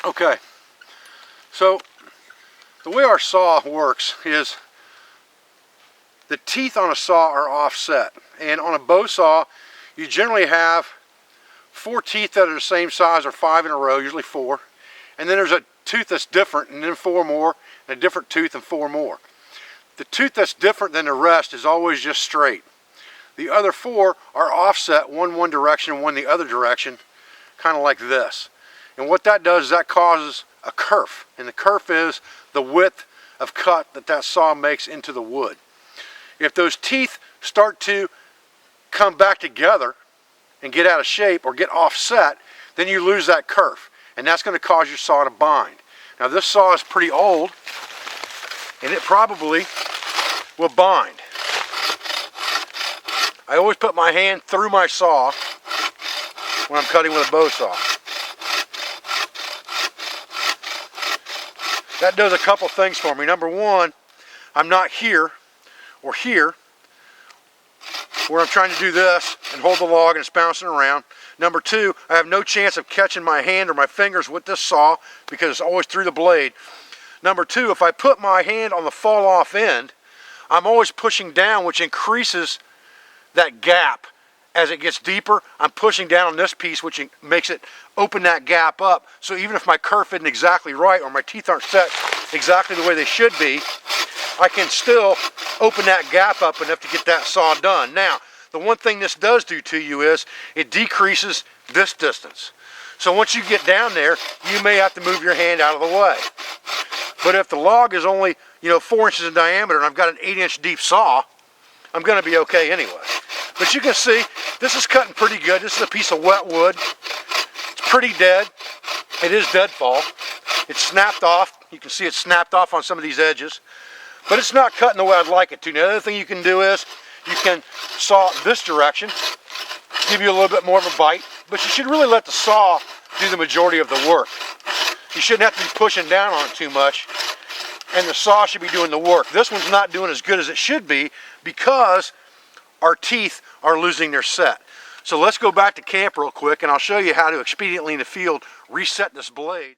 Okay, so the way our saw works is the teeth on a saw are offset, and on a bow saw you generally have 4 teeth that are the same size, or 5 in a row, usually 4, and then there's a tooth that's different, and then 4 more, and a different tooth and 4 more. The tooth that's different than the rest is always just straight. The other 4 are offset, one direction and one the other direction, kind of like this. And what that does is that causes a kerf, and the kerf is the width of cut that that saw makes into the wood. If those teeth start to come back together and get out of shape or get offset, then you lose that kerf, and that's going to cause your saw to bind. Now this saw is pretty old, and it probably will bind. I always put my hand through my saw when I'm cutting with a bow saw. That does a couple things for me. Number one, I'm not here or here where I'm trying to do this and hold the log and it's bouncing around. Number two, I have no chance of catching my hand or my fingers with this saw because it's always through the blade. Number two, if I put my hand on the fall off end, I'm always pushing down, which increases that gap. As it gets deeper, I'm pushing down on this piece, which makes it open that gap up. So even if my kerf isn't exactly right or my teeth aren't set exactly the way they should be, I can still open that gap up enough to get that saw done. Now, the one thing this does do to you is it decreases this distance. So once you get down there, you may have to move your hand out of the way. But if the log is only, 4 inches in diameter and I've got an 8-inch deep saw, I'm going to be okay anyway. But you can see, this is cutting pretty good. This is a piece of wet wood. It's pretty dead. It is deadfall. It's snapped off. You can see it's snapped off on some of these edges. But it's not cutting the way I'd like it to. Now, the other thing you can do is, you can saw this direction, give you a little bit more of a bite, but you should really let the saw do the majority of the work. You shouldn't have to be pushing down on it too much, and the saw should be doing the work. This one's not doing as good as it should be because our teeth are losing their set. So let's go back to camp real quick and I'll show you how to expediently in the field reset this blade.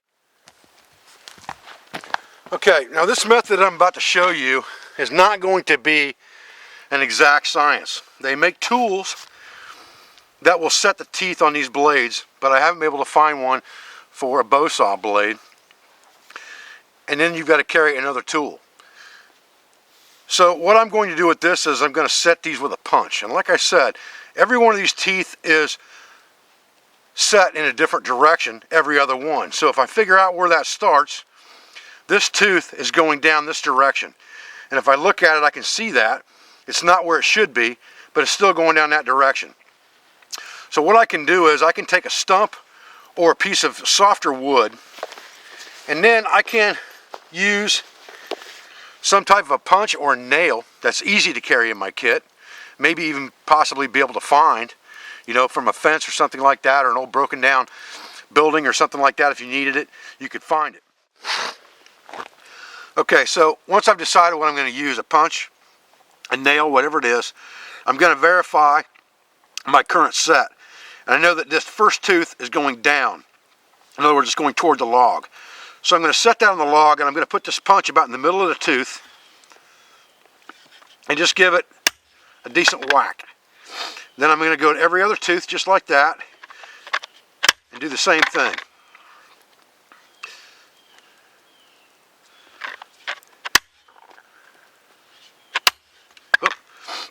Okay, now this method I'm about to show you is not going to be an exact science. They make tools that will set the teeth on these blades, but I haven't been able to find one for a bow saw blade. And then you've got to carry another tool. So what I'm going to do with this is I'm going to set these with a punch. And like I said, every one of these teeth is set in a different direction, every other one. So if I figure out where that starts, this tooth is going down this direction. And if I look at it, I can see that. It's not where it should be, but it's still going down that direction. So what I can do is I can take a stump or a piece of softer wood, and then I can use some type of a punch or a nail that's easy to carry in my kit, maybe even possibly be able to find, from a fence or something like that, or an old broken down building or something like that. If you needed it, you could find it. Okay, so once I've decided what I'm going to use, a punch, a nail, whatever it is, I'm going to verify my current set. And I know that this first tooth is going down. In other words, it's going toward the log. So I'm going to set that on the log, and I'm going to put this punch about in the middle of the tooth and just give it a decent whack. Then I'm going to go to every other tooth just like that and do the same thing.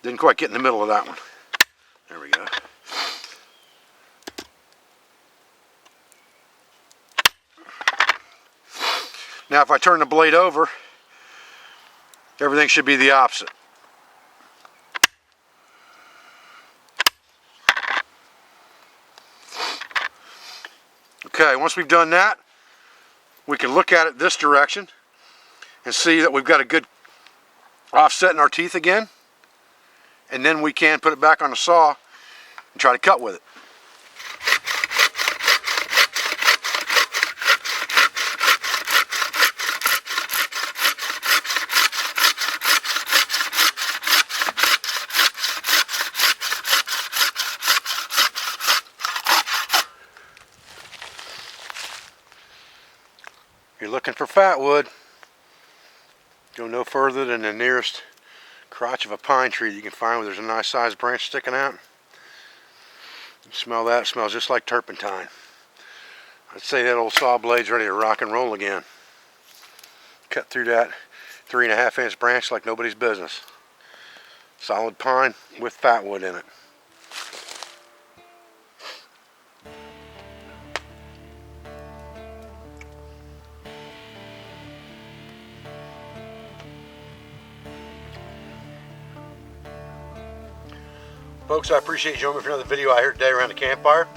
Didn't quite get in the middle of that one. There we go. Now if I turn the blade over, everything should be the opposite. Okay, once we've done that, we can look at it this direction and see that we've got a good offset in our teeth again. And then we can put it back on the saw and try to cut with it. you're looking for fat wood, go no further than the nearest crotch of a pine tree that you can find where there's a nice sized branch sticking out. You smell that, it smells just like turpentine. I'd say that old saw blade's ready to rock and roll again. Cut through that 3.5 inch branch like nobody's business. Solid pine with fat wood in it. Folks, I appreciate you joining me for another video out here today around the campfire.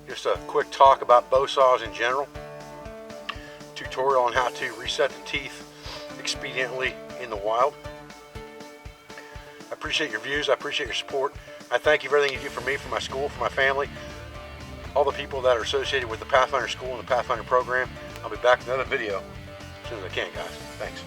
Just a quick talk about bow saws in general. Tutorial on how to reset the teeth expediently in the wild. I appreciate your views. I appreciate your support. I thank you for everything you do for me, for my school, for my family, all the people that are associated with the Pathfinder school and the Pathfinder program. I'll be back with another video as soon as I can, guys. Thanks.